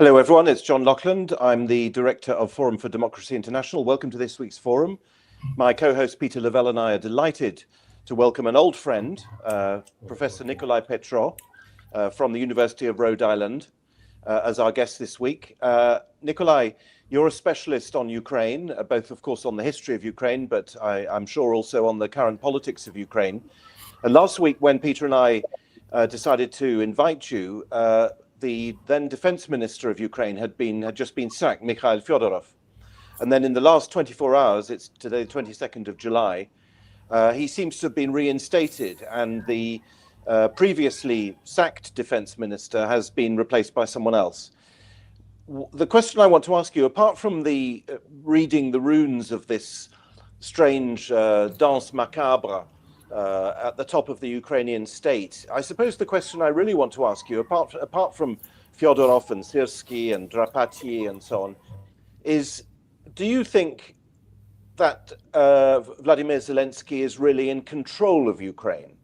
Hello, everyone. It's John Laughland. I'm the director of Forum for Democracy International. Welcome to this week's forum. My co-host Peter Lavelle and I are delighted to welcome an old friend, Professor Nicolai Petro from the University of Rhode Island, as our guest this week. Nicolai, you're a specialist on Ukraine, both, of course, on the history of Ukraine, but I'm sure also on the current politics of Ukraine. And last week, when Peter and I decided to invite you, the then defense minister of Ukraine had just been sacked, Mikhail Fyodorov. And then in the last 24 hours, it's today, the 22nd of July, he seems to have been reinstated, and the previously sacked defense minister has been replaced by someone else. The question I want to ask you, apart from the reading the runes of this strange danse macabre at the top of the Ukrainian state, I suppose the question I really want to ask you, apart from Fyodorov and Syrsky and Drapati and so on, is do you think that Vladimir Zelensky is really in control of Ukraine?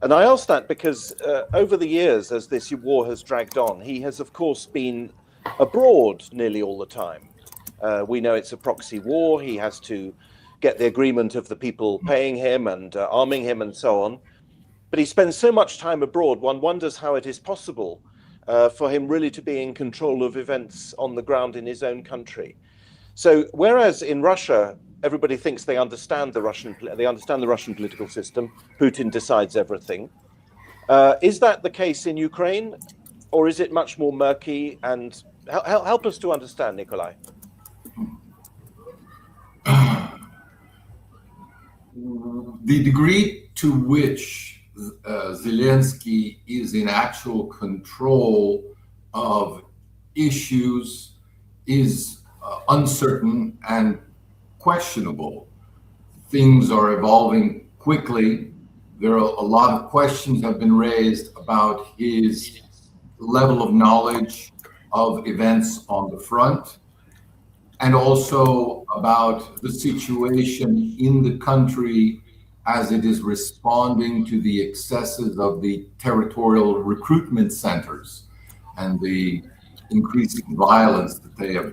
And I ask that because over the years, as this war has dragged on, he has, of course, been abroad nearly all the time. We know it's a proxy war. He has to get the agreement of the people paying him and arming him and so on. But he spends so much time abroad, one wonders how it is possible for him really to be in control of events on the ground in his own country. So whereas in Russia, everybody thinks they understand the Russian political system, Putin decides everything. Is that the case in Ukraine, or is it much more murky? And help us to understand, Nicolai. The degree to which Zelensky is in actual control of issues is uncertain and questionable. Things are evolving quickly. There are a lot of questions have been raised about his level of knowledge of events on the front, and also about the situation in the country as it is responding to the excesses of the territorial recruitment centers and the increasing violence that they have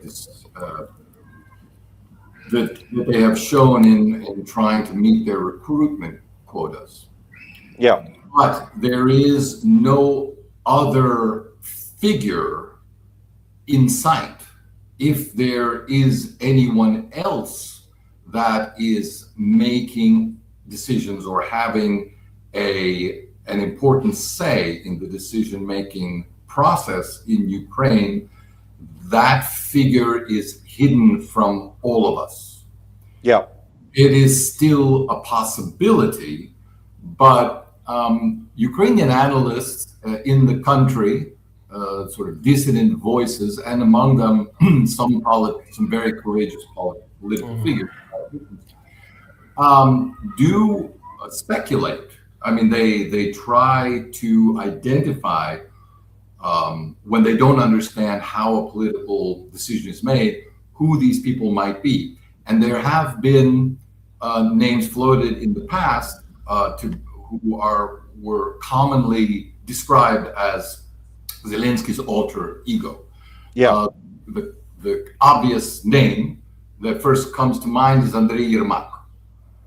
that they have shown in trying to meet their recruitment quotas. Yeah. But there is no other figure in sight. If there is anyone else that is making decisions or having an important say in the decision-making process in Ukraine, that figure is hidden from all of us. Yeah. It is still a possibility, but Ukrainian analysts in the country, sort of dissident voices, and among them some very courageous political figures, do speculate. I mean, they try to identify when they don't understand how a political decision is made, who these people might be. And there have been names floated in the past who were commonly described as Zelensky's alter ego. Yeah. The obvious name that first comes to mind is Andrei Yermak.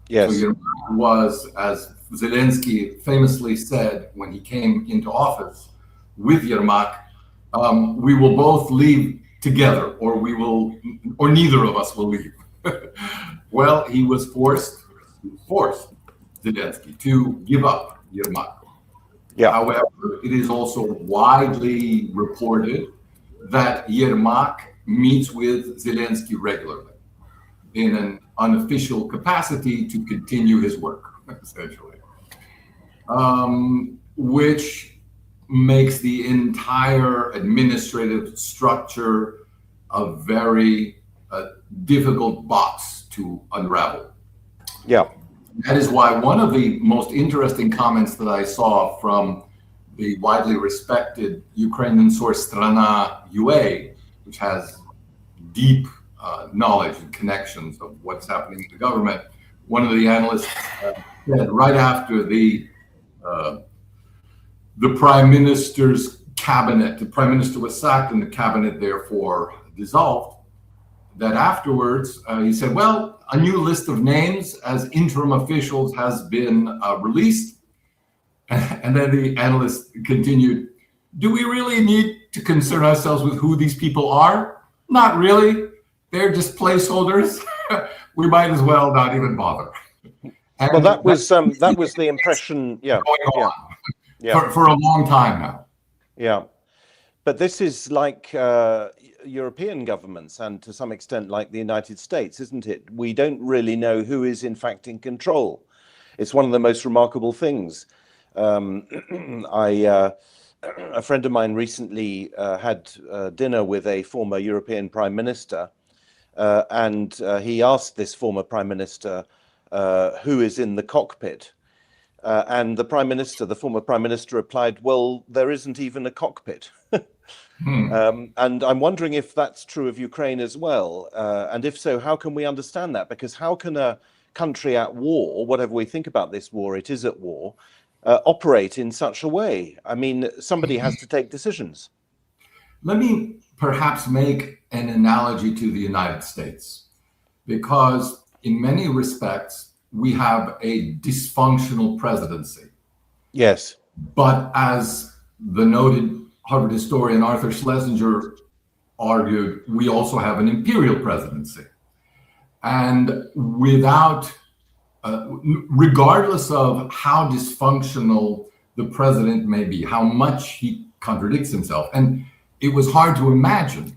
Yes. So Yermak was, as Zelensky famously said when he came into office with Yermak, we will both leave together, or neither of us will leave. Well, he was forced Zelensky to give up Yermak. Yeah. However, it is also widely reported that Yermak meets with Zelensky regularly in an unofficial capacity to continue his work, essentially, which makes the entire administrative structure a very difficult box to unravel. Yeah. That is why one of the most interesting comments that I saw from the widely respected Ukrainian source Strana UA, which has deep knowledge and connections of what's happening in the government, one of the analysts said right after the prime minister's cabinet, the prime minister was sacked and the cabinet therefore dissolved, that afterwards he said, well, a new list of names as interim officials has been released. And then the analyst continued, do we really need to concern ourselves with who these people are? Not really. They're just placeholders. We might as well not even bother. And well, that was the impression, yeah, for a long time now. Yeah, but this is like European governments and to some extent like the United States, isn't it? We don't really know who is in fact in control. It's one of the most remarkable things. A friend of mine recently had dinner with a former European Prime Minister, and he asked this former Prime Minister who is in the cockpit. And the former Prime Minister replied, well, there isn't even a cockpit. And I'm wondering if that's true of Ukraine as well. And if so, how can we understand that? Because how can a country at war, whatever we think about this war, it is at war, operate in such a way? I mean, somebody has to take decisions. Let me perhaps make an analogy to the United States, because in many respects, we have a dysfunctional presidency. Yes. But as the noted Harvard historian Arthur Schlesinger argued, we also have an imperial presidency. And without, regardless of how dysfunctional the president may be, how much he contradicts himself, and it was hard to imagine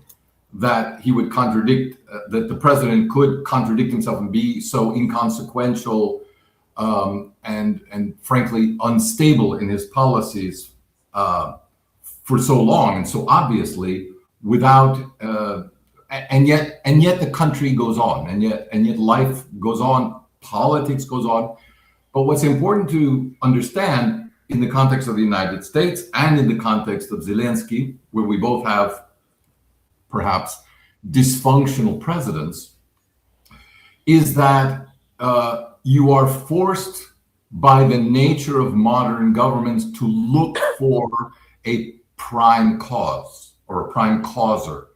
that he would contradict, that the president could contradict himself and be so inconsequential and frankly unstable in his policies for so long and so obviously, without and yet the country goes on, and yet life goes on, politics goes on. But what's important to understand in the context of the United States and in the context of Zelensky, where we both have perhaps dysfunctional presidents, is that you are forced by the nature of modern governments to look for a prime cause or a prime causer.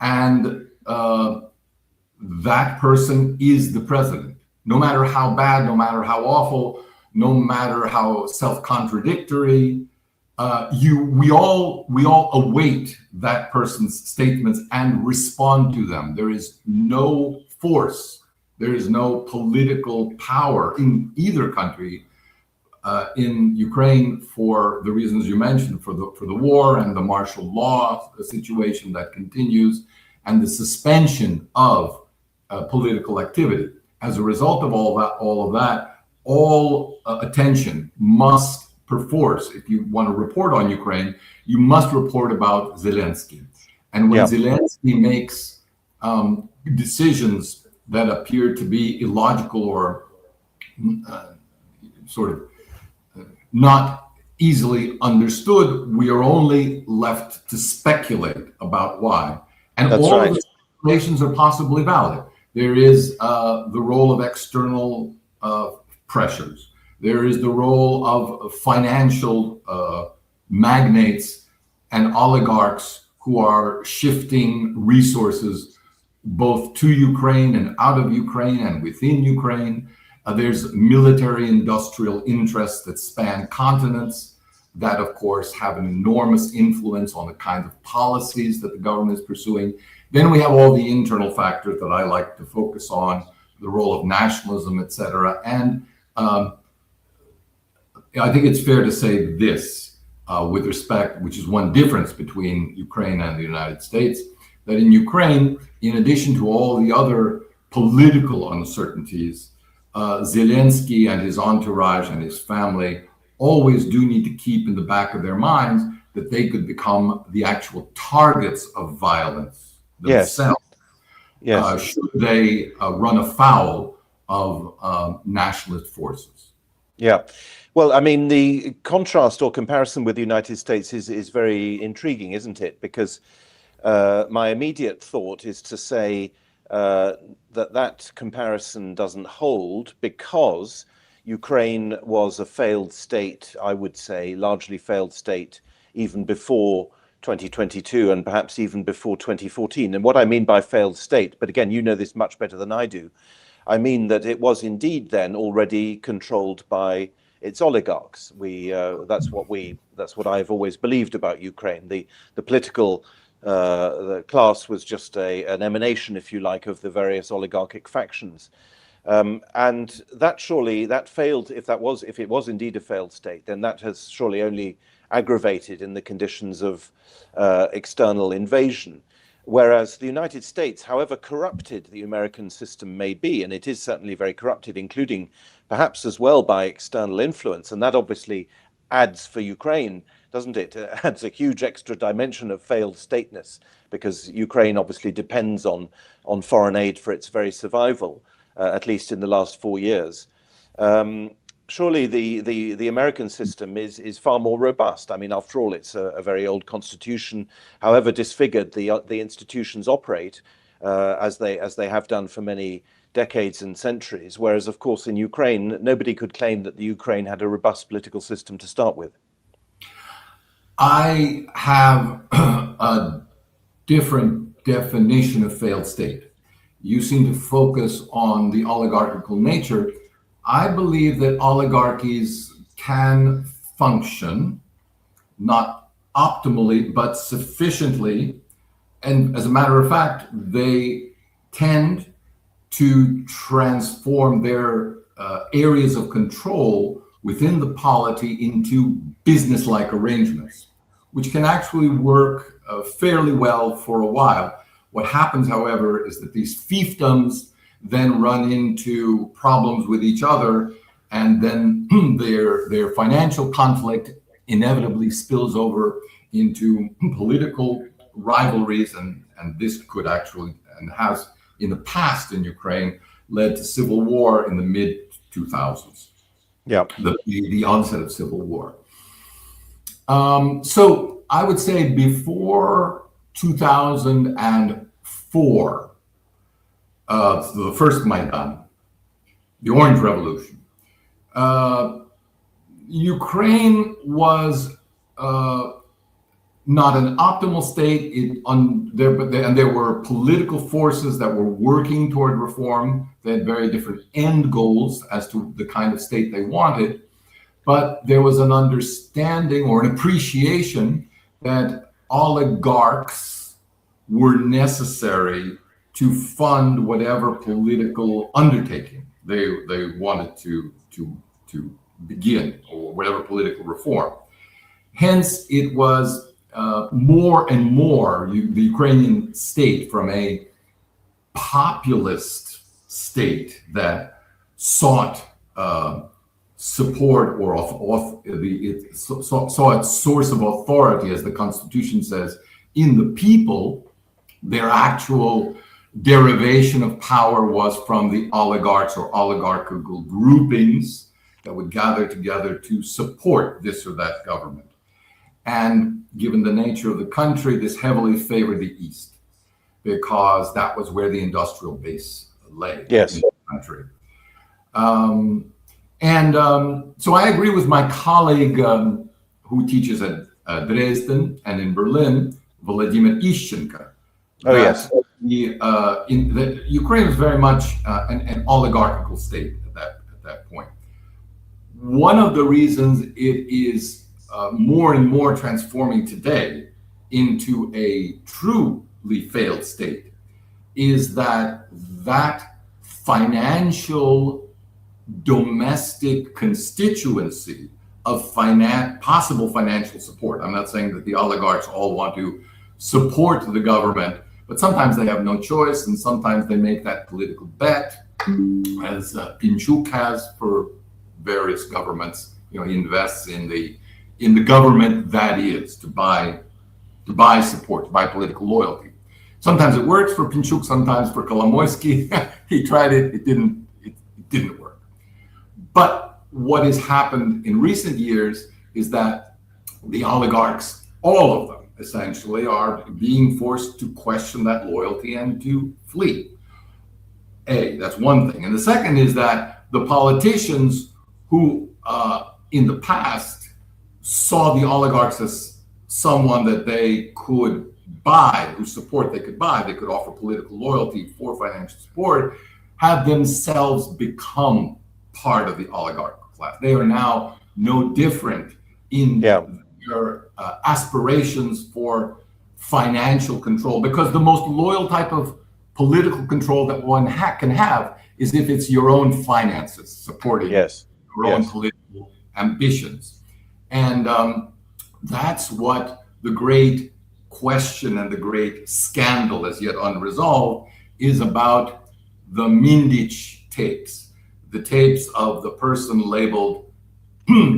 And that person is the president. No matter how bad, no matter how awful, no matter how self-contradictory, we all await that person's statements and respond to them. There is no force, there is no political power in either country, in Ukraine, for the reasons you mentioned, for the war and the martial law situation that continues, and the suspension of political activity. As a result of all of that, attention must, perforce, if you want to report on Ukraine, you must report about Zelensky. And when Zelensky makes decisions that appear to be illogical or sort of not easily understood, we are only left to speculate about why. And That's all right. of the speculations are possibly valid. There is the role of external pressures. There is the role of financial magnates and oligarchs who are shifting resources both to Ukraine and out of Ukraine and within Ukraine. There's military industrial interests that span continents that, of course, have an enormous influence on the kind of policies that the government is pursuing. Then we have all the internal factors that I like to focus on, the role of nationalism, etc. And I think it's fair to say this with respect, which is one difference between Ukraine and the United States, that in Ukraine, in addition to all the other political uncertainties, Zelensky and his entourage and his family always do need to keep in the back of their minds that they could become the actual targets of violence themselves. Yes. Should they run afoul of nationalist forces. Yeah. Well, I mean, the contrast or comparison with the United States is very intriguing, isn't it? Because my immediate thought is to say that comparison doesn't hold, because Ukraine was a failed state, I would say, largely failed state even before 2022 and perhaps even before 2014. And what I mean by failed state, but again, you know this much better than I do, I mean that it was indeed then already controlled by its oligarchs. That's what I've always believed about Ukraine. The political the class was just an emanation, if you like, of the various oligarchic factions. And that failed. If it was indeed a failed state, then that has surely only aggravated in the conditions of external invasion. Whereas the United States, however corrupted the American system may be, and it is certainly very corrupted, including perhaps as well by external influence, and that obviously adds for Ukraine, doesn't it? It adds a huge extra dimension of failed stateness, because Ukraine obviously depends on foreign aid for its very survival, at least in the last 4 years. Surely the American system is far more robust. I mean, after all, it's a very old constitution. However disfigured the institutions operate, as they have done for many decades and centuries. Whereas, of course, in Ukraine, nobody could claim that the Ukraine had a robust political system to start with. I have a different definition of failed state. You seem to focus on the oligarchical nature. I believe that oligarchies can function, not optimally, but sufficiently. And as a matter of fact, they tend to transform their areas of control within the polity into business-like arrangements, which can actually work fairly well for a while. What happens, however, is that these fiefdoms then run into problems with each other, and then their financial conflict inevitably spills over into political rivalries, and this could actually, and has in the past in Ukraine, led to civil war in the mid-2000s. Yeah, the onset of civil war. So I would say before 2004, the first Maidan, the Orange Revolution, Ukraine was not an optimal state. There were political forces that were working toward reform. They had very different end goals as to the kind of state they wanted. But there was an understanding or an appreciation that oligarchs were necessary to fund whatever political undertaking they wanted to begin, or whatever political reform. Hence, it was more and more the Ukrainian state from a populist state that sought support or saw its source of authority, as the Constitution says, in the people. Their actual derivation of power was from the oligarchs or oligarchical groupings that would gather together to support this or that government. And given the nature of the country, this heavily favored the East, because that was where the industrial base lay. Yes. In the country. So I agree with my colleague who teaches at Dresden and in Berlin, Vladimir Ishchenko. Oh, yes. Ukraine is very much an oligarchical state at that point. One of the reasons it is more and more transforming today into a truly failed state is that financial domestic constituency of possible financial support. I'm not saying that the oligarchs all want to support the government, but sometimes they have no choice, and sometimes they make that political bet, as Pinchuk has for various governments. He invests in the government, that is, to buy support, to buy political loyalty. Sometimes it works for Pinchuk, sometimes for Kolomoisky. He tried it, it didn't work. But what has happened in recent years is that the oligarchs, all of them, essentially, are being forced to question that loyalty and to flee. That's one thing. And the second is that the politicians who, in the past, saw the oligarchs as someone that they could buy, whose support they could buy, they could offer political loyalty for financial support, have themselves become part of the oligarchical class. They are now no different in their aspirations for financial control, because the most loyal type of political control that one can have is if it's your own finances supporting your own political ambitions. And that's what the great question and the great scandal, as yet unresolved, is about the Mindich tapes, the tapes of the person labeled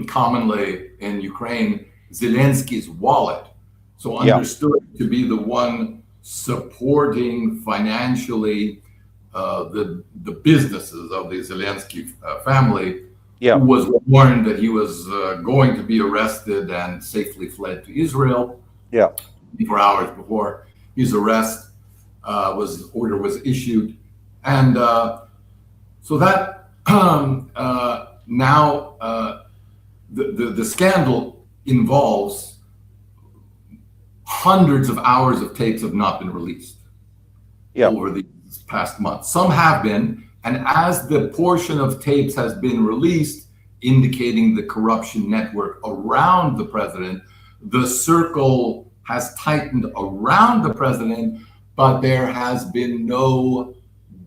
commonly in Ukraine Zelensky's wallet, so understood to be the one supporting financially the businesses of the Zelensky family, who was warned that he was going to be arrested and safely fled to Israel. 24 hours before his arrest, order was issued, and so that now the scandal involves hundreds of hours of tapes have not been released over the past month. Some have been, and as the portion of tapes has been released indicating the corruption network around the president, the circle has tightened around the president, but there has been no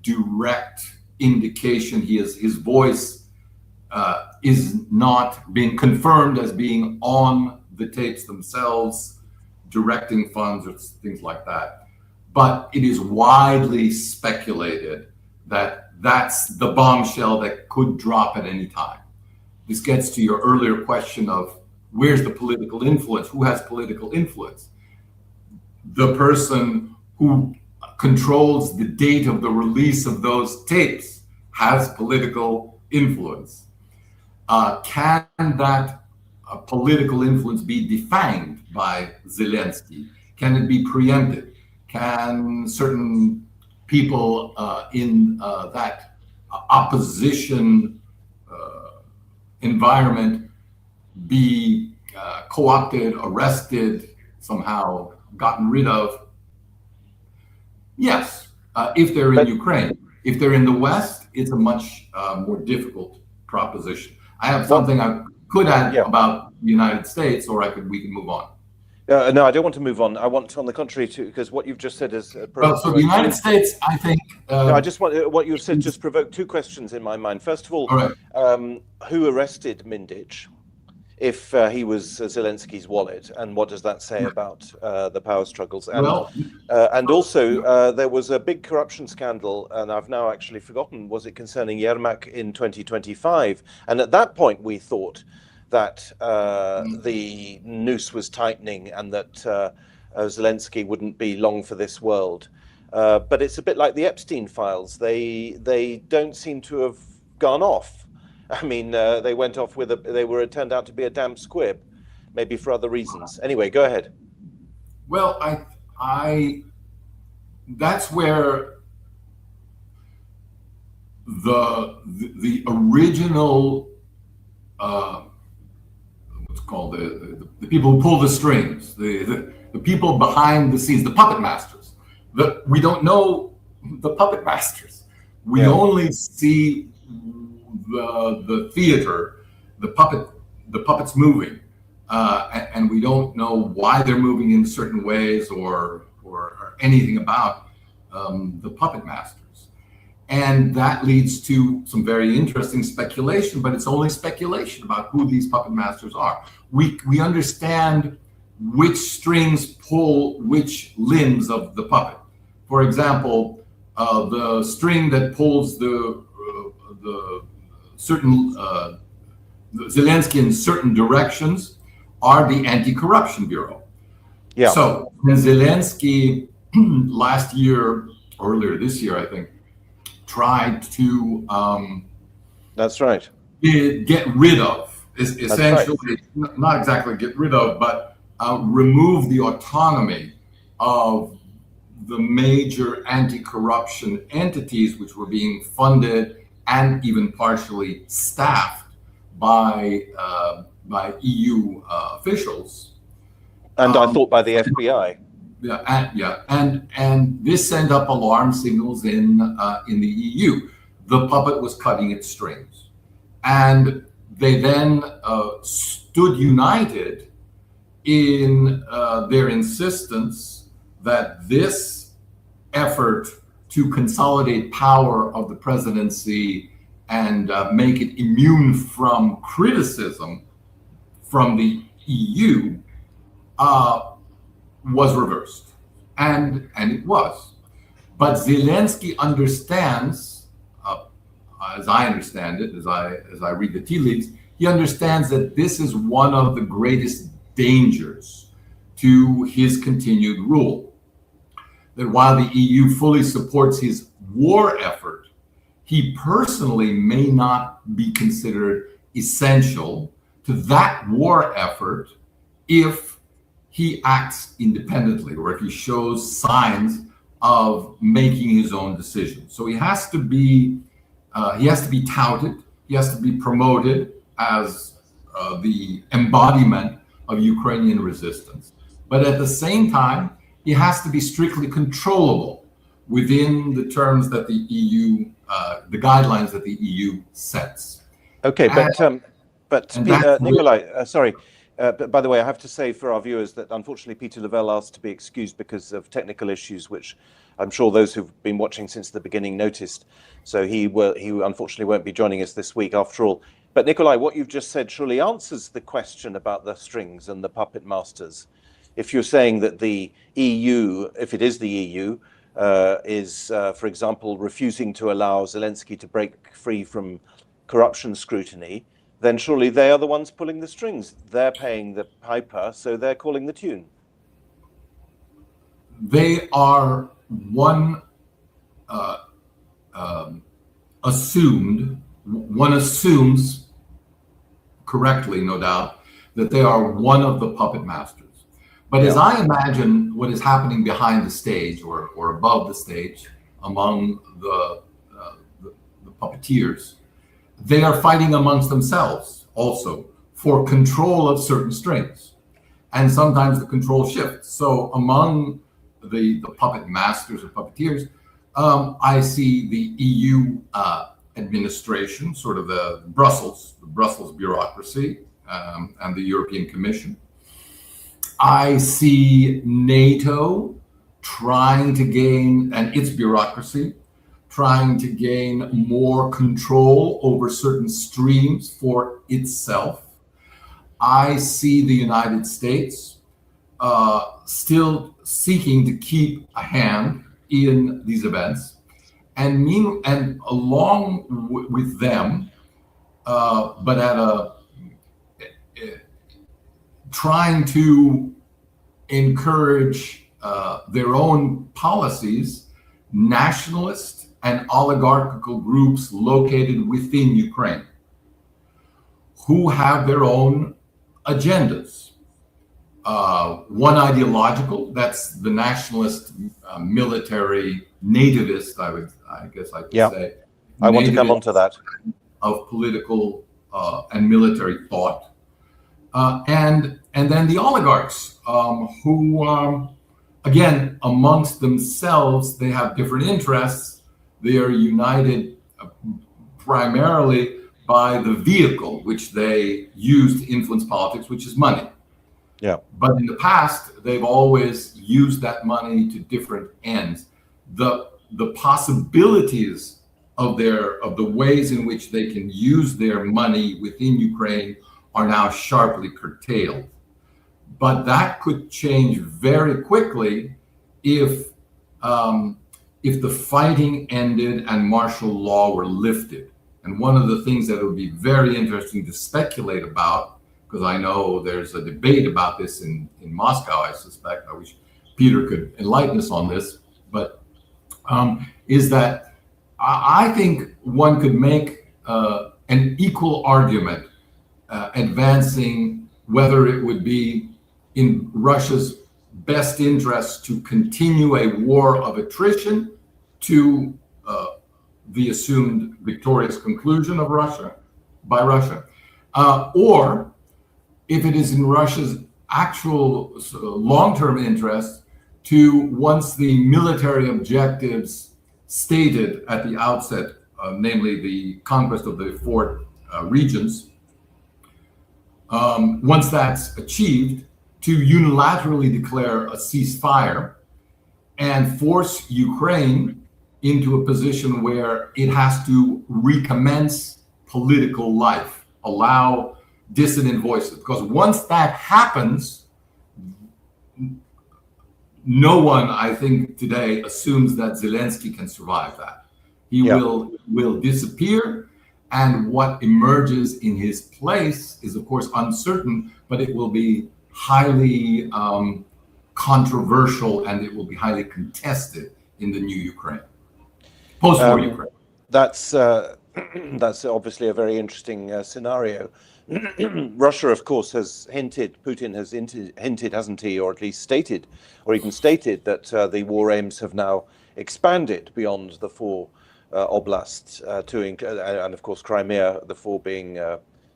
direct indication his voice is not being confirmed as being on the tapes themselves, directing funds or things like that. But it is widely speculated that that's the bombshell that could drop at any time. This gets to your earlier question of where's the political influence? Who has political influence? The person who controls the date of the release of those tapes has political influence. Can that political influence be defanged by Zelensky? Can it be preempted? Can certain people in that opposition environment be co-opted, arrested, somehow gotten rid of? Yes, if they're in Ukraine. If they're in the West, it's a much more difficult proposition. I have something I could add about the United States, or we can move on. No, I don't want to move on. I want, on the contrary, because what you've just said is. Well, so the United States, I think. No, I just want what you've said just provoked two questions in my mind. First of all, who arrested Mindich, if he was Zelensky's wallet, and what does that say about the power struggles? And, and also, there was a big corruption scandal, and I've now actually forgotten, was it concerning Yermak in 2025? And at that point, we thought that the noose was tightening and that Zelensky wouldn't be long for this world. But it's a bit like the Epstein files. They don't seem to have gone off. I mean, they went off with it turned out to be a damp squib, maybe for other reasons. Anyway, go ahead. Well, that's where the original what's called the people who pull the strings, the people behind the scenes, the puppet masters. We don't know the puppet masters. We only see the theater, the puppets moving, and we don't know why they're moving in certain ways or anything about the puppet masters. And that leads to some very interesting speculation, but it's only speculation about who these puppet masters are. We understand which strings pull which limbs of the puppet. For example, the string that pulls the certain Zelensky in certain directions are the Anti-Corruption Bureau. So when Zelensky earlier this year, I think, tried to that's right, get rid of, essentially, not exactly get rid of, but remove the autonomy of the major anti-corruption entities which were being funded and even partially staffed by EU officials. And I thought by the FBI. And this sent up alarm signals in the EU. The puppet was cutting its strings, and they then stood united in their insistence that this effort to consolidate power of the presidency and make it immune from criticism from the EU was reversed, and it was. But Zelensky understands, as I understand it, as I read the tea leaves, he understands that this is one of the greatest dangers to his continued rule. That while the EU fully supports his war effort, he personally may not be considered essential to that war effort if he acts independently or if he shows signs of making his own decisions. So he has to be touted, he has to be promoted as the embodiment of Ukrainian resistance. But at the same time, he has to be strictly controllable within the terms that the EU, the guidelines that the EU sets. Okay, but Nicolai, sorry. But by the way, I have to say for our viewers that unfortunately Peter Lavelle asked to be excused because of technical issues, which I'm sure those who've been watching since the beginning noticed. So he unfortunately won't be joining us this week after all. But Nicolai, what you've just said surely answers the question about the strings and the puppet masters. If you're saying that the EU, if it is the EU, is, for example, refusing to allow Zelensky to break free from corruption scrutiny, then surely they are the ones pulling the strings. They're paying the piper, so they're calling the tune. They are one assumes correctly, no doubt, that they are one of the puppet masters. But as I imagine what is happening behind the stage or above the stage among the puppeteers, they are fighting amongst themselves also for control of certain strings. And sometimes the control shifts. So among the puppet masters or puppeteers, I see the EU administration, sort of the Brussels bureaucracy, and the European Commission. I see NATO trying to gain, and its bureaucracy, trying to gain more control over certain streams for itself. I see the United States still seeking to keep a hand in these events, and along with them, but at trying to encourage their own policies, nationalist and oligarchical groups located within Ukraine who have their own agendas. One ideological, that's the nationalist, military, nativist, I guess I could say. I want to come on to that. Of political and military thought. And then the oligarchs, who, again, amongst themselves, they have different interests. They are united primarily by the vehicle which they use to influence politics, which is money. Yeah. But in the past, they've always used that money to different ends. The possibilities of the ways in which they can use their money within Ukraine are now sharply curtailed. But that could change very quickly if the fighting ended and martial law were lifted. And one of the things that would be very interesting to speculate about, because I know there's a debate about this in Moscow, I suspect, I wish Peter could enlighten us on this, but is that I think one could make an equal argument advancing whether it would be in Russia's best interest to continue a war of attrition to the assumed victorious conclusion of by Russia, or if it is in Russia's actual long-term interest to once the military objectives stated at the outset, namely the conquest of the four regions, once that's achieved, to unilaterally declare a ceasefire and force Ukraine into a position where it has to recommence political life, allow dissident voices. Because once that happens, no one, I think, today assumes that Zelensky can survive that. He will disappear, and what emerges in his place is, of course, uncertain, but it will be highly controversial, and it will be highly contested in the new Ukraine, post-war Ukraine. That's that's obviously a very interesting scenario. Russia, of course, has hinted, Putin has hinted, hasn't he, or at least stated, or even stated that the war aims have now expanded beyond the four oblasts and of course Crimea, the four being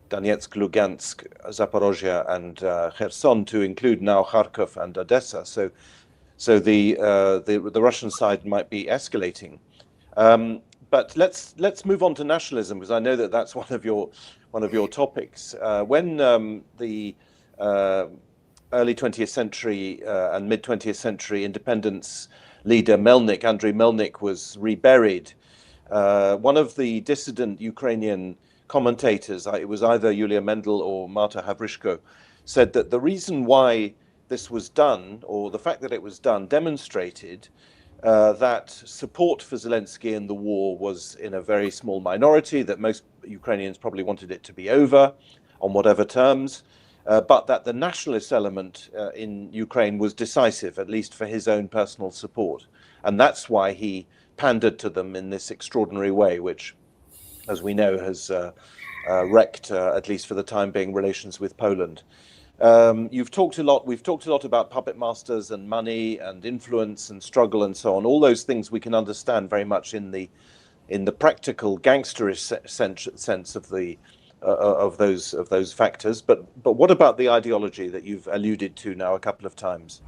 Donetsk, Lugansk, Zaporozhye, and Kherson, to include now Kharkov and Odessa. So the Russian side might be escalating. But let's move on to nationalism, because I know that that's one of your topics. When the early 20th century and mid 20th century independence leader Andrei Melnik was reburied, one of the dissident Ukrainian commentators, it was either Yulia Mendel or Marta Havryshko, said that the reason why this was done, or the fact that it was done, demonstrated that support for Zelensky in the war was in a very small minority, that most Ukrainians probably wanted it to be over on whatever terms, but that the nationalist element in Ukraine was decisive, at least for his own personal support. And that's why he pandered to them in this extraordinary way, which, as we know, has wrecked, at least for the time being, relations with Poland. We've talked a lot about puppet masters and money and influence and struggle and so on. All those things we can understand very much in the practical gangsterish sense of those factors. But what about the ideology that you've alluded to now a couple of times,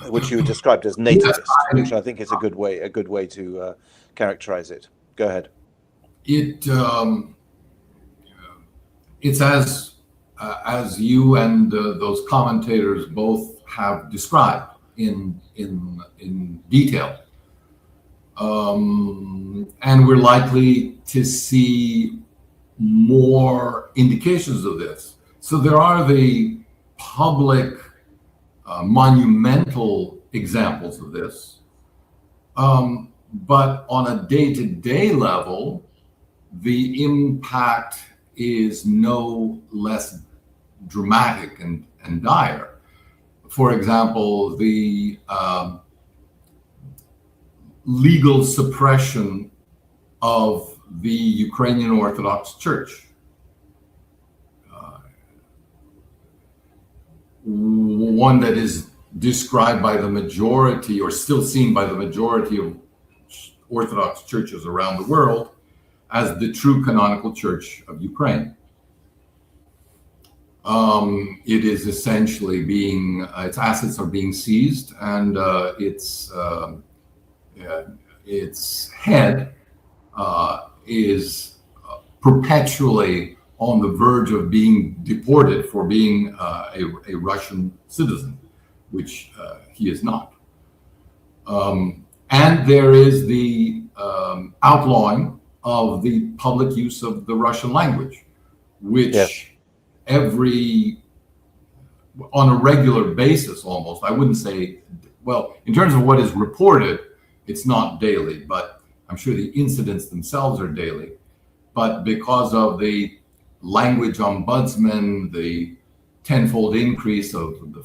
which you described as nativist, which I think is a good way to characterize it. Go ahead. It's as you and those commentators both have described in detail, and we're likely to see more indications of this. So there are the public monumental examples of this, but on a day-to-day level, the impact is no less dramatic and dire. For example, the legal suppression of the Ukrainian Orthodox Church. One that is described by the majority, or still seen by the majority of Orthodox churches around the world, as the true canonical church of Ukraine. It is essentially its assets are being seized, and its head is perpetually on the verge of being deported for being a Russian citizen, which he is not. And there is the outlawing of the public use of the Russian language, which on a regular basis almost, I wouldn't say, well, in terms of what is reported, it's not daily, but I'm sure the incidents themselves are daily. But because of the language ombudsman, the tenfold increase of the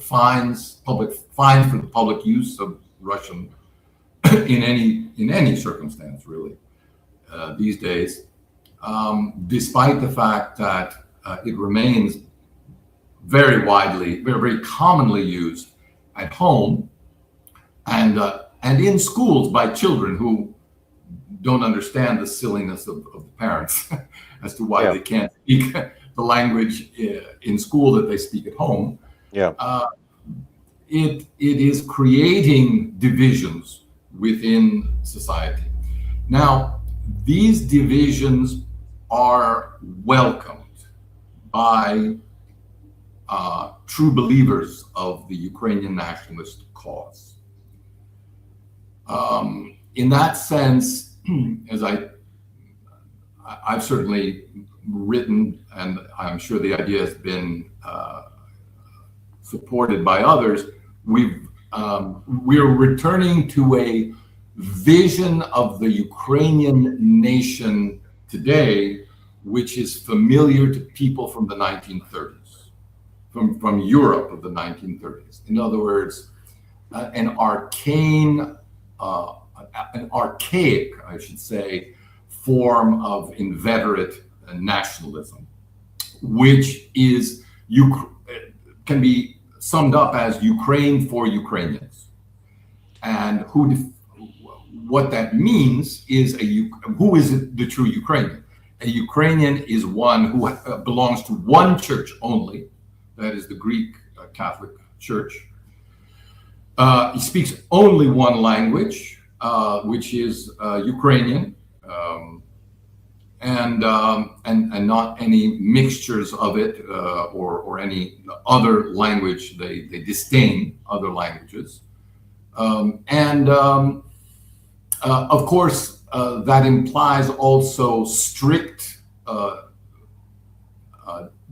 public fines for the public use of Russian in any circumstance, really, these days, despite the fact that it remains very widely, very, very commonly used at home and in schools by children who don't understand the silliness of the parents as to why they can't speak the language in school that they speak at home. Yeah. It is creating divisions within society. Now, these divisions are welcomed by true believers of the Ukrainian nationalist cause. In that sense, as I've certainly written, and I'm sure the idea has been supported by others, we're returning to a vision of the Ukrainian nation today, which is familiar to people from the 1930s, from Europe of the 1930s. In other words, an archaic, I should say, form of inveterate nationalism, which can be summed up as Ukraine for Ukrainians. And what that means is who is the true Ukrainian? A Ukrainian is one who belongs to one church only, that is the Greek Catholic Church. He speaks only one language, which is Ukrainian, and not any mixtures of it or any other language. They disdain other languages, of course, that implies also strict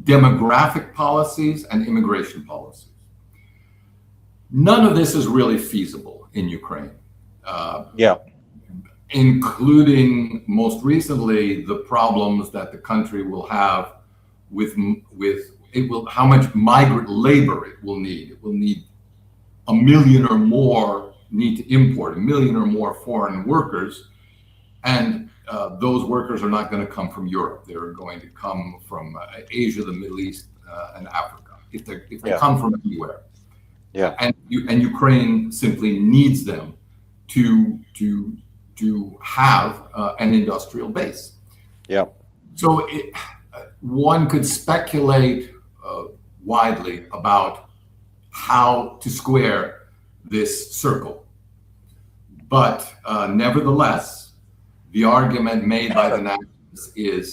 demographic policies and immigration policies. None of this is really feasible in Ukraine. Including most recently the problems that the country will have how much migrant labor it will need. It will need a million or more, need to import a million or more foreign workers, and those workers are not going to come from Europe. They're going to come from Asia, the Middle East, and Africa, if they come from anywhere. And Ukraine simply needs them to have an industrial base. So one could speculate widely about how to square this circle. But nevertheless, the argument made by the nationalists is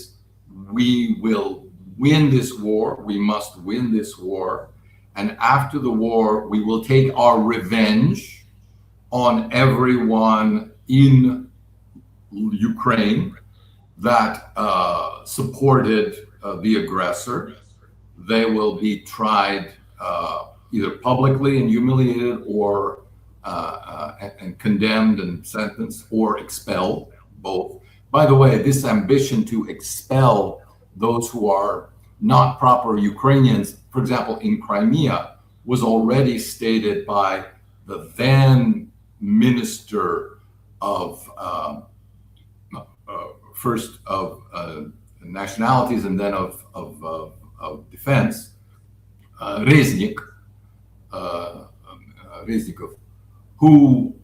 we will win this war, we must win this war, and after the war, we will take our revenge on everyone in Ukraine that supported the aggressor. They will be tried either publicly and humiliated, or and condemned and sentenced, or expelled, both. By the way, this ambition to expel those who are not proper Ukrainians, for example, in Crimea, was already stated by the then Minister of first of nationalities and then of defense, Reznikov, who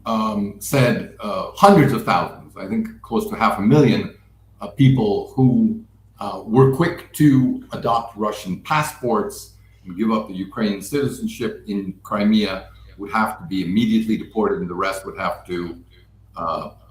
said hundreds of thousands, I think close to 500,000 people who were quick to adopt Russian passports and give up the Ukrainian citizenship in Crimea would have to be immediately deported, and the rest would have to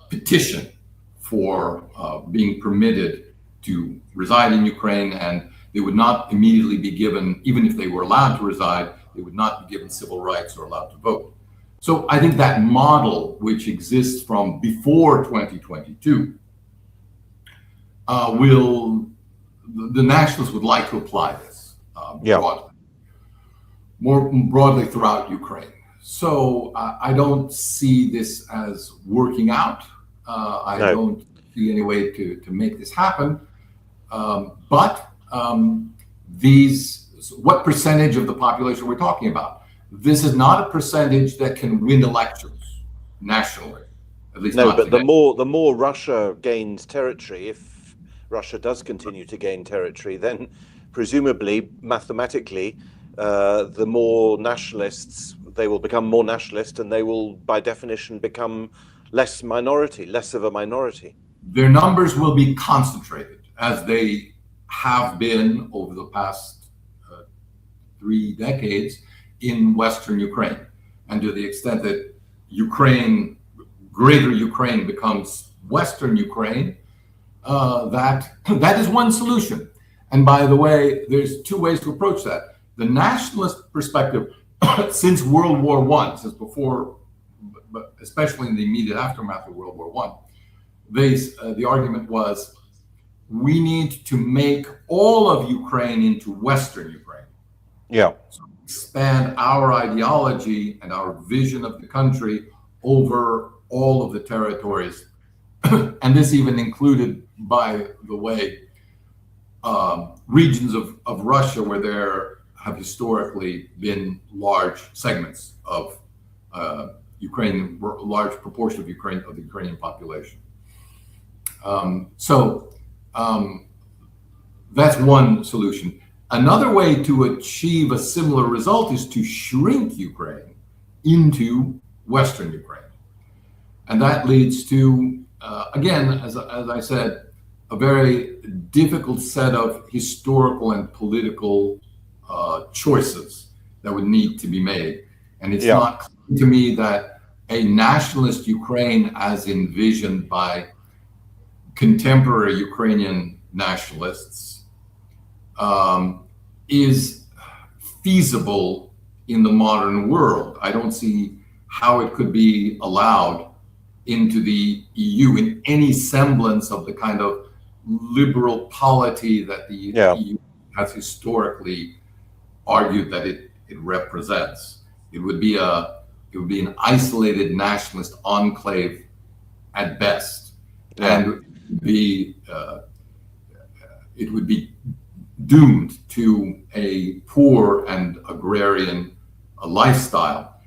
petition for being permitted to reside in Ukraine, and they would not immediately be given, even if they were allowed to reside, they would not be given civil rights or allowed to vote. So I think that model, which exists from before 2022, the nationalists would like to apply this more broadly throughout Ukraine. So I don't see this as working out. I don't see any way to make this happen. But what percentage of the population we're talking about? This is not a percentage that can win elections nationally, at least not but today. the more Russia gains territory, if Russia does continue to gain territory, then presumably, mathematically, the more nationalists, they will become more nationalist, and they will, by definition, become less of a minority. Their numbers will be concentrated as they have been over the past 3 decades in Western Ukraine. And to the extent that greater Ukraine becomes Western Ukraine, that is one solution. And by the way, there's two ways to approach that. The nationalist perspective, since World War I, since before, but especially in the immediate aftermath of World War I, the argument was, we need to make all of Ukraine into Western Ukraine. Yeah. So expand our ideology and our vision of the country over all of the territories. And this even included, by the way, regions of Russia where there have historically been large segments of Ukrainian, large proportion of the Ukrainian population. That's one solution. Another way to achieve a similar result is to shrink Ukraine into Western Ukraine. And that leads to, again, as I said, a very difficult set of historical and political choices that would need to be made. And it's not clear to me that a nationalist Ukraine, as envisioned by contemporary Ukrainian nationalists, is feasible in the modern world. I don't see how it could be allowed into the EU in any semblance of the kind of liberal polity that the EU has historically argued that it represents. It would be an isolated nationalist enclave at best, and it would be doomed to a poor and agrarian lifestyle,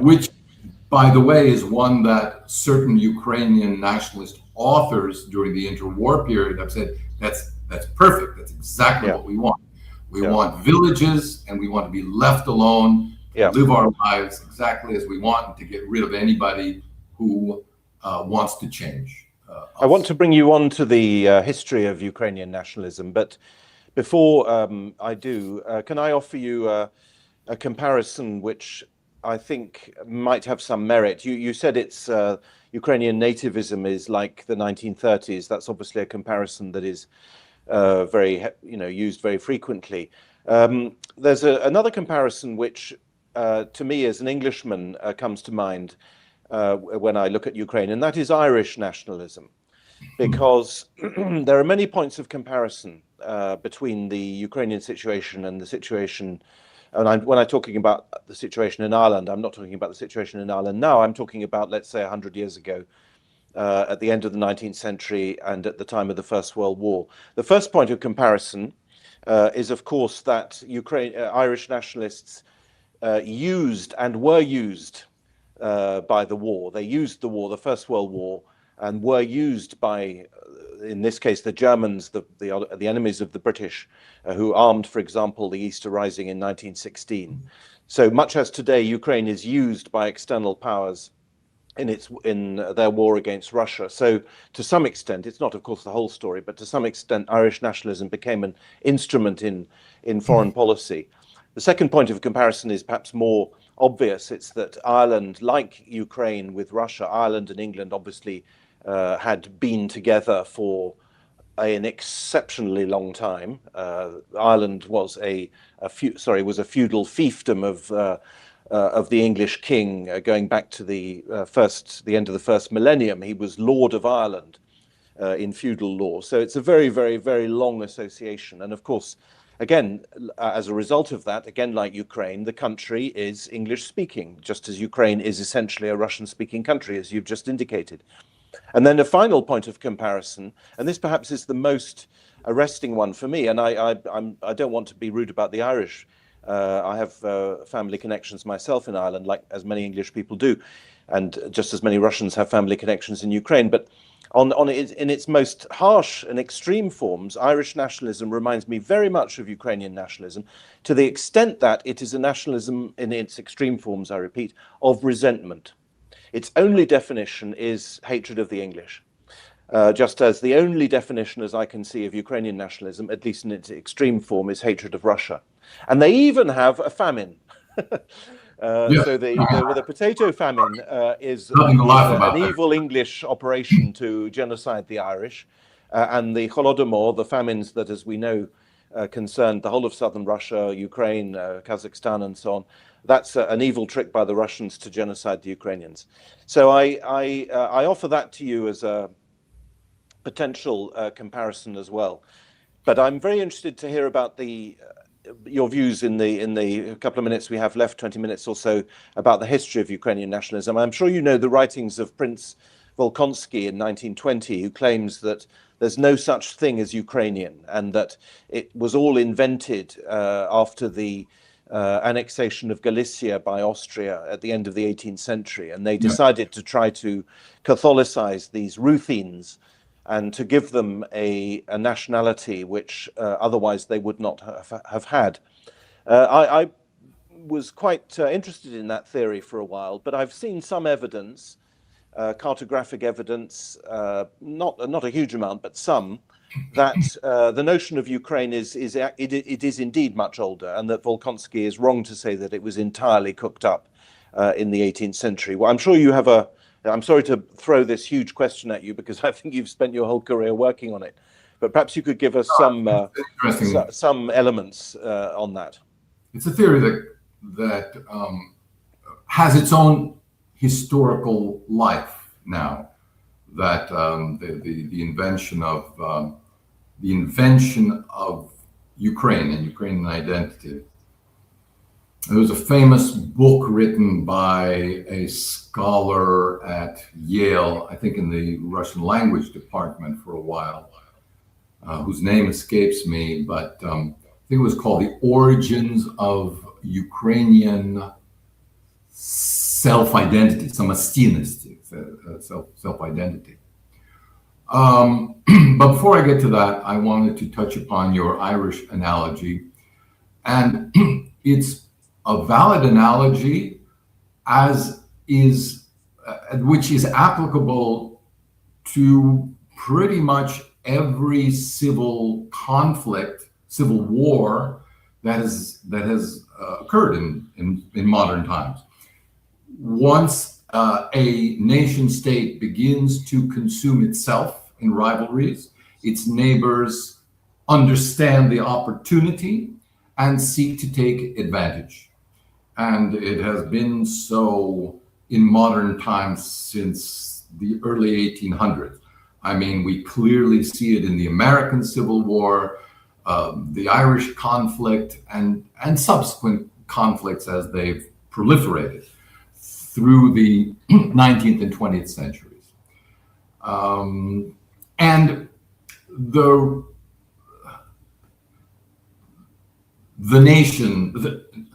which, by the way, is one that certain Ukrainian nationalist authors during the interwar period have said, that's perfect. That's exactly what we want. We want villages, and we want to be left alone, live our lives exactly as we want, and to get rid of anybody who wants to change. I want to bring you on to the history of Ukrainian nationalism, but before I do, can I offer you a comparison which I think might have some merit? You said it's Ukrainian nativism is like the 1930s. That's obviously a comparison that is very, used very frequently. There's another comparison which, to me as an Englishman, comes to mind when I look at Ukraine, and that is Irish nationalism, because there are many points of comparison between the Ukrainian situation and the situation. And when I'm talking about the situation in Ireland, I'm not talking about the situation in Ireland now. I'm talking about, let's say, 100 years ago, at the end of the 19th century and at the time of the First World War. The first point of comparison is, of course, that Irish nationalists used and were used by the war. They used the war, the First World War, and were used by, in this case, the Germans, the enemies of the British, who armed, for example, the Easter Rising in 1916. So much as today Ukraine is used by external powers in their war against Russia. So to some extent, it's not, of course, the whole story, but to some extent, Irish nationalism became an instrument in foreign policy. The second point of comparison is perhaps more obvious. It's that Ireland, like Ukraine with Russia, Ireland and England obviously had been together for an exceptionally long time. Ireland was a feudal fiefdom of the English king, going back to the end of the first millennium. He was Lord of Ireland in feudal law. So it's a very, very, very long association. And of course, again, as a result of that, again, like Ukraine, the country is English speaking, just as Ukraine is essentially a Russian speaking country, as you've just indicated. And then a final point of comparison, and this perhaps is the most arresting one for me, and I don't want to be rude about the Irish. I have family connections myself in Ireland, like as many English people do, and just as many Russians have family connections in Ukraine. But in its most harsh and extreme forms, Irish nationalism reminds me very much of Ukrainian nationalism, to the extent that it is a nationalism in its extreme forms, I repeat, of resentment. Its only definition is hatred of the English. just as the only definition, as I can see, of Ukrainian nationalism, at least in its extreme form, is hatred of Russia. And they even have a famine. So the potato famine is an evil English operation to genocide the Irish. And the Holodomor, the famines that, as we know, concerned the whole of southern Russia, Ukraine, Kazakhstan, and so on. That's an evil trick by the Russians to genocide the Ukrainians. So I offer that to you as a potential comparison as well. But I'm very interested to hear about your views in the couple of minutes we have left, 20 minutes or so, about the history of Ukrainian nationalism. I'm sure you know the writings of Prince Volkonsky in 1920, who claims that there's no such thing as Ukrainian and that it was all invented after the annexation of Galicia by Austria at the end of the 18th century. And they decided to try to Catholicize these Ruthenians and to give them a nationality which otherwise they would not have had. I was quite interested in that theory for a while, but I've seen some evidence, cartographic evidence, not a huge amount, but some, that the notion of Ukraine is indeed much older, and that Volkonsky is wrong to say that it was entirely cooked up in the 18th century. Well, I'm sure you have I'm sorry to throw this huge question at you because I think you've spent your whole career working on it, but perhaps you could give us some elements on that. It's a theory that has its own historical life now. That the invention of Ukraine and Ukrainian identity. There was a famous book written by a scholar at Yale, I think in the Russian language department for a while, whose name escapes me, but I think it was called The Origins of Ukrainian Self-Identity, Samostiynosti, self-identity. But before I get to that, I wanted to touch upon your Irish analogy. And it's a valid analogy which is applicable to pretty much every civil conflict, civil war that has occurred in modern times. Once a nation state begins to consume itself in rivalries, its neighbors understand the opportunity and seek to take advantage. And it has been so in modern times since the early 1800s. I mean, we clearly see it in the American Civil War, the Irish conflict, and subsequent conflicts as they've proliferated through the 19th and 20th centuries. And the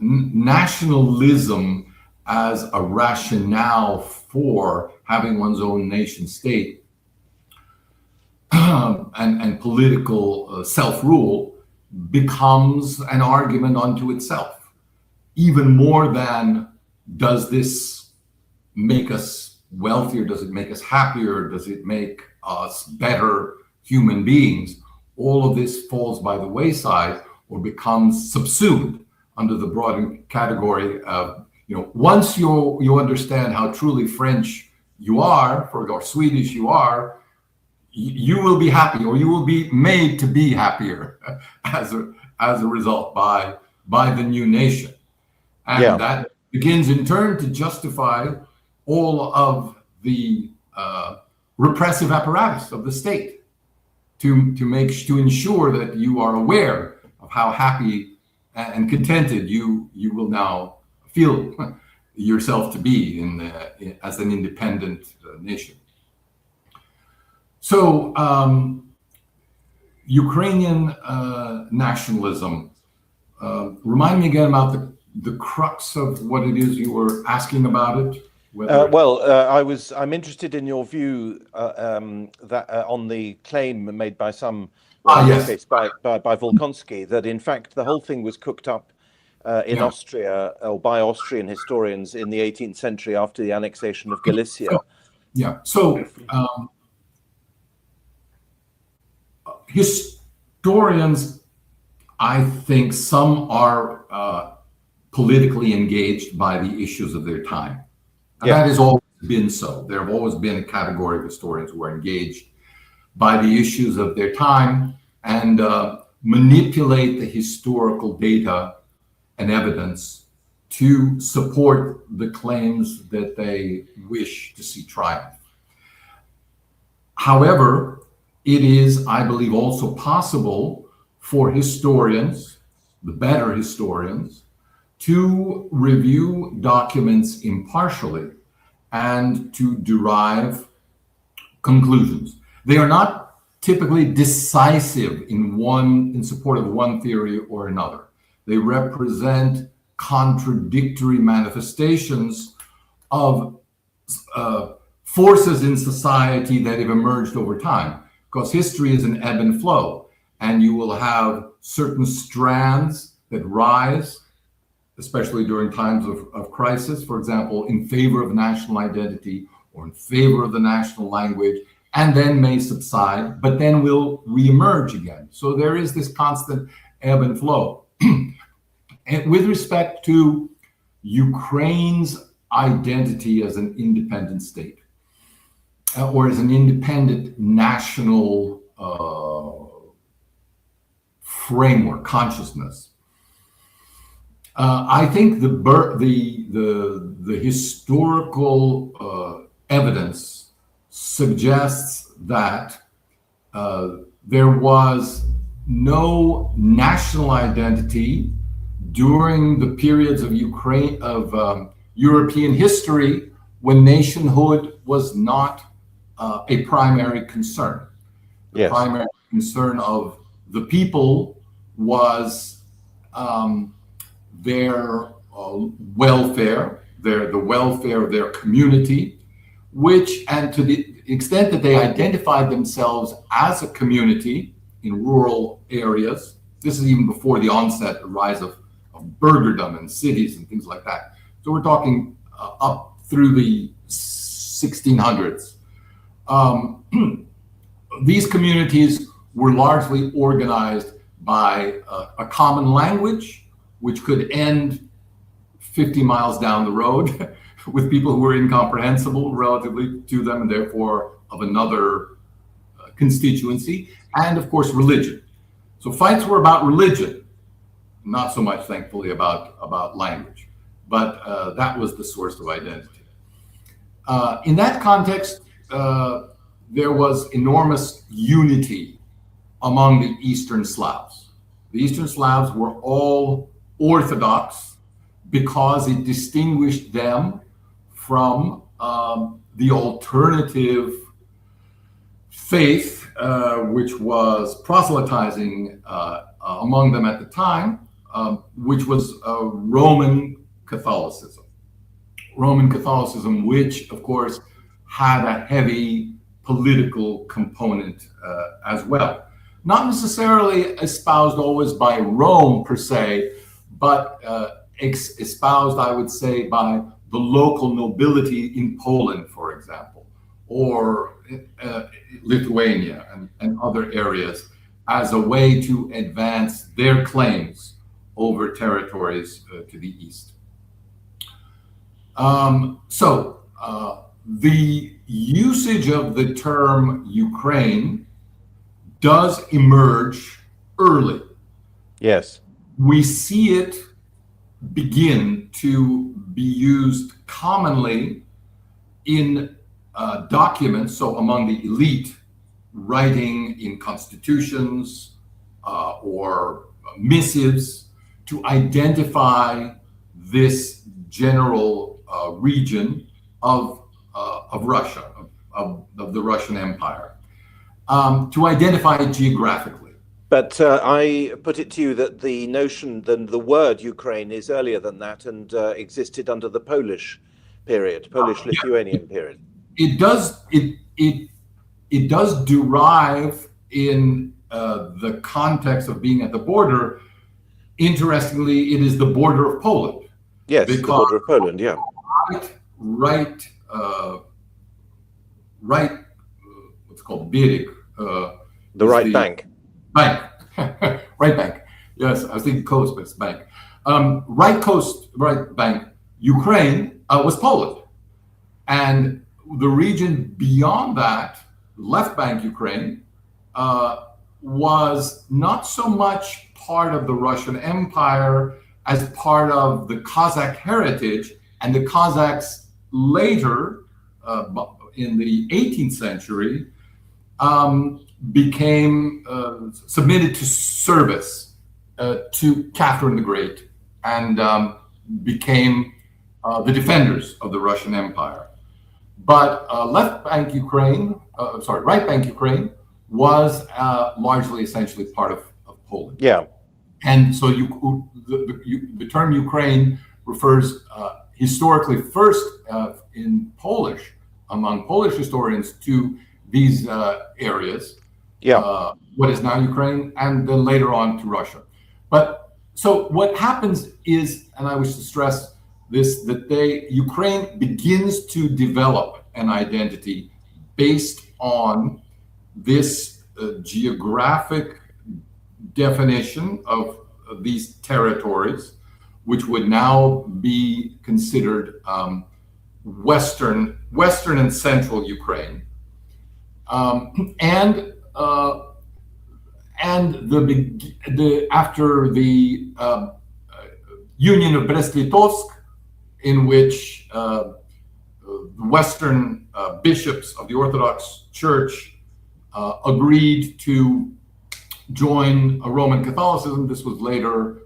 nationalism as a rationale for having one's own nation state and political self-rule becomes an argument unto itself, even more than does this make us wealthier, does it make us happier, does it make us better human beings. All of this falls by the wayside or becomes subsumed under the broader category of, once you understand how truly French you are, or Swedish you are, you will be happy, or you will be made to be happier as a result by the new nation. And that begins in turn to justify all of the repressive apparatus of the state to ensure that you are aware of how happy and contented you will now feel yourself to be as an independent nation. So Ukrainian nationalism, remind me again about the crux of what it is you were asking about it. I'm interested in your view that on the claim made by some, case by Volkonsky, that in fact the whole thing was cooked up in Austria, or by Austrian historians in the 18th century after the annexation of Galicia. So Historians, I think some are politically engaged by the issues of their time. And that has always been so. There have always been a category of historians who are engaged by the issues of their time and manipulate the historical data and evidence to support the claims that they wish to see triumph. However, it is, I believe, also possible for historians, the better historians, to review documents impartially and to derive conclusions. They are not typically decisive in support of one theory or another. They represent contradictory manifestations of forces in society that have emerged over time, because history is an ebb and flow, and you will have certain strands that rise, especially during times of crisis, for example, in favor of national identity or in favor of the national language, and then may subside, but then will reemerge again. So there is this constant ebb and flow. And with respect to Ukraine's identity as an independent state, or as an independent national framework, consciousness, I think the historical evidence suggests that there was no national identity during the periods of European history when nationhood was not a primary concern. The primary concern of the people was their welfare, the welfare of their community, and to the extent that they identified themselves as a community in rural areas. This is even before the rise of burgherdom and cities and things like that. So we're talking up through the 1600s. These communities were largely organized by a common language, which could end 50 miles down the road with people who were incomprehensible relatively to them and therefore of another constituency, and of course religion. So fights were about religion, not so much, thankfully, about language, but that was the source of identity. In that context, there was enormous unity among the Eastern Slavs. The Eastern Slavs were all Orthodox because it distinguished them from the alternative faith, which was proselytizing among them at the time, which was Roman Catholicism. Roman Catholicism, which, of course, had a heavy political component as well. Not necessarily espoused always by Rome per se, but espoused, I would say, by the local nobility in Poland, for example, or Lithuania and other areas, as a way to advance their claims over territories to the east. The usage of the term Ukraine does emerge early. Yes. We see it begin to be used commonly in documents, so among the elite, writing in constitutions or missives to identify this general region of Russia, of the Russian Empire, to identify it geographically. But I put it to you that the notion, the word Ukraine is earlier than that and existed under the Polish period, Polish-Lithuanian period. It does derive in the context of being at the border. Interestingly, it is the border of Poland. Yes, the border of Poland, yeah. Right, what's called Birik. The right bank. Bank. Right bank. Yes, I was thinking coast, but it's bank. Right coast, right bank, Ukraine was Poland. And the region beyond that, left bank Ukraine, was not so much part of the Russian Empire as part of the Kazakh heritage. And the Kazakhs later, in the 18th century, became submitted to service to Catherine the Great and became the defenders of the Russian Empire. But right bank Ukraine was largely, essentially part of Poland. Yeah. And so the term Ukraine refers historically first in Polish, among Polish historians, to these areas, what is now Ukraine, and then later on to Russia. But so what happens is, and I wish to stress this, that Ukraine begins to develop an identity based on this geographic definition of these territories, which would now be considered Western and Central Ukraine, and after the Union of Brest-Litovsk, in which Western bishops of the Orthodox Church agreed to join Roman Catholicism. This was later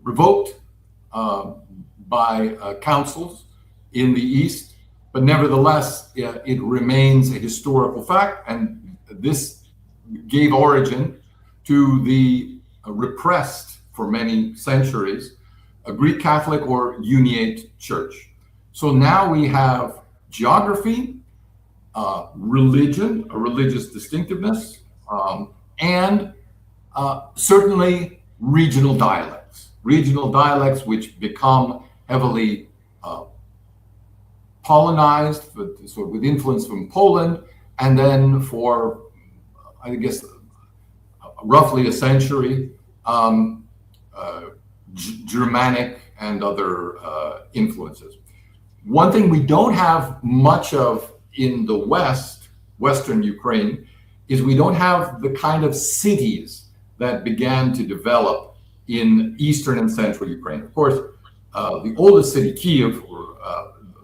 revoked by councils in the East, but nevertheless, it remains a historical fact, and this gave origin to the repressed for many centuries Greek Catholic or Uniate Church. So now we have geography, religion, a religious distinctiveness, and certainly regional dialects which become heavily Polonized, sort of with influence from Poland, and then for, I guess, roughly a century, Germanic and other influences. One thing we don't have much of in the Western Ukraine, is we don't have the kind of cities that began to develop in Eastern and Central Ukraine. Of course, the oldest city, Kiev, or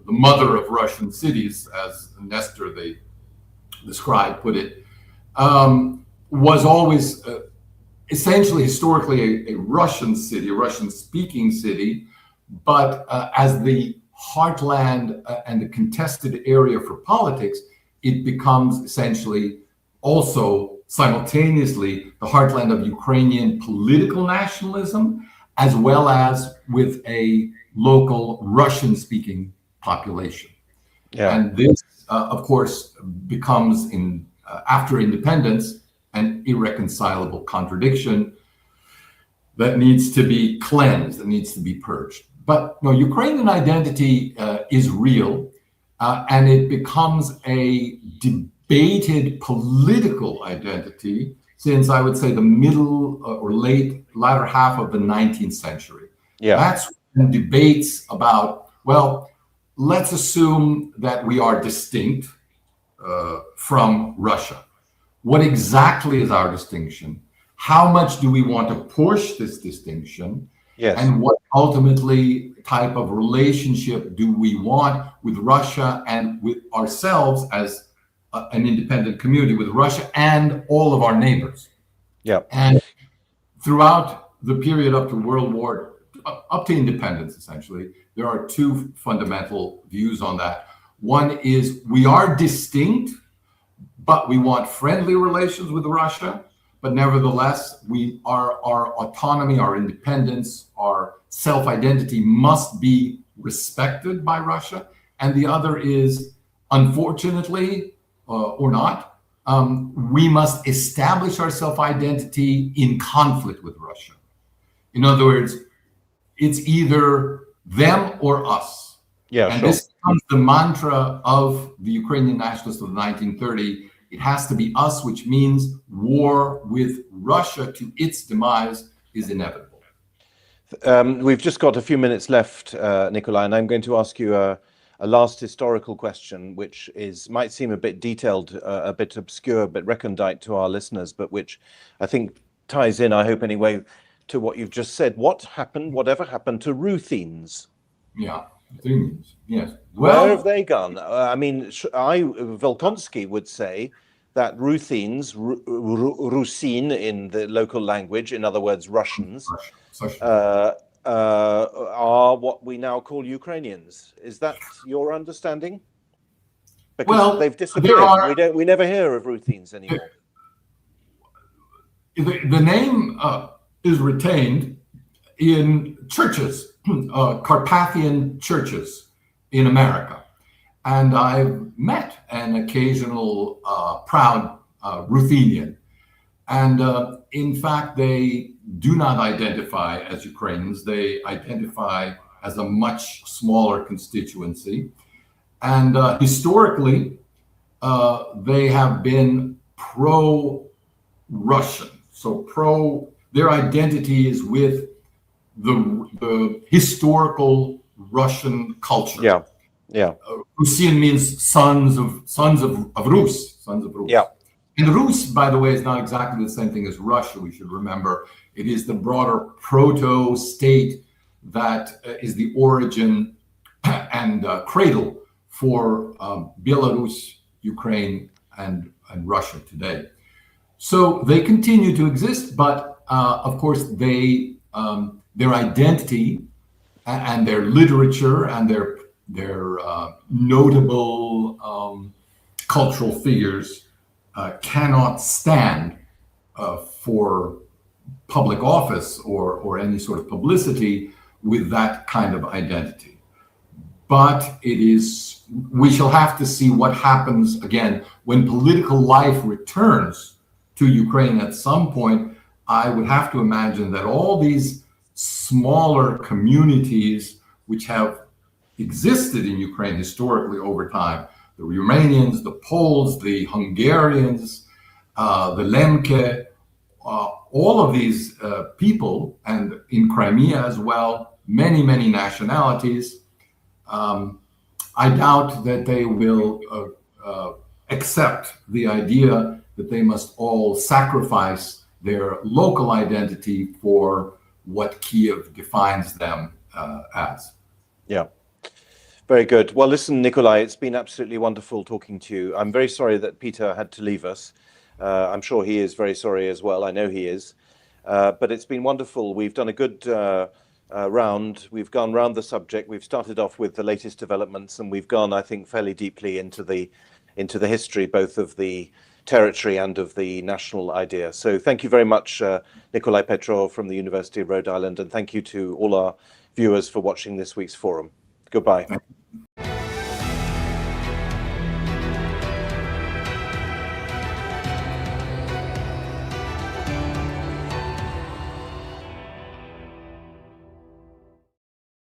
the mother of Russian cities, as Nestor, the scribe, put it, was always essentially historically a Russian city, a Russian-speaking city, but as the heartland and the contested area for politics, it becomes essentially also simultaneously the heartland of Ukrainian political nationalism, as well as with a local Russian-speaking population. Yeah. And this, of course, becomes, after independence, an irreconcilable contradiction that needs to be cleansed, that needs to be purged. But no, Ukrainian identity is real, and it becomes a debated political identity since, I would say, the middle or latter half of the 19th century. Yeah. That's when debates about, well, let's assume that we are distinct from Russia. What exactly is our distinction? How much do we want to push this distinction? Yes. And what ultimately type of relationship do we want with Russia and with ourselves as an independent community, with Russia and all of our neighbors? Yeah. And throughout the period up to up to independence, essentially, there are two fundamental views on that. One is we are distinct, but we want friendly relations with Russia. But nevertheless, our autonomy, our independence, our self-identity must be respected by Russia. And the other is, unfortunately, or not, we must establish our self-identity in conflict with Russia. In other words, it's either them or us. Yeah, and sure. This becomes the mantra of the Ukrainian nationalists of the 1930s It has to be us, which means war with Russia to its demise is inevitable. We've just got a few minutes left, Nicolai, and I'm going to ask you a last historical question, which might seem a bit detailed, a bit obscure, a bit recondite to our listeners, but which I think ties in, I hope anyway, to what you've just said. Whatever happened to Ruthenians? Yeah, Ruthenians, yes. Well, where have they gone? I mean, Volkonsky would say that Ruthenians, Rusin in the local language, in other words, Russians, are what we now call Ukrainians. Is that your understanding? Because they've disappeared. We never hear of Ruthenians anymore. The name is retained in churches, Carpathian churches in America. And I've met an occasional proud Ruthenian. And in fact, they do not identify as Ukrainians. They identify as a much smaller constituency. And historically, they have been pro-Russian. So their identity is with the historical Russian culture. Yeah, yeah. Rusin means sons of Rus, sons of Rus. Yeah. And Rus, by the way, is not exactly the same thing as Russia. We should remember it is the broader proto-state that is the origin and cradle for Belarus, Ukraine, and Russia today. So they continue to exist, but of course their identity and their literature and their notable cultural figures cannot stand for public office or any sort of publicity with that kind of identity. But we shall have to see what happens again when political life returns to Ukraine at some point. I would have to imagine that all these smaller communities which have existed in Ukraine historically over time, the Romanians, the Poles, the Hungarians, the Lemke, all of these people, and in Crimea as well, many, many nationalities, I doubt that they will accept the idea that they must all sacrifice their local identity for what Kiev defines them as. Yeah. Very good. Well, listen, Nicolai, it's been absolutely wonderful talking to you. I'm very sorry that Peter had to leave us. I'm sure he is very sorry as well. I know he is. But it's been wonderful. We've done a good round. We've gone round the subject. We've started off with the latest developments, and we've gone, I think, fairly deeply into the history, both of the territory and of the national idea. So thank you very much, Nicolai Petro from the University of Rhode Island, and thank you to all our viewers for watching this week's forum. Goodbye.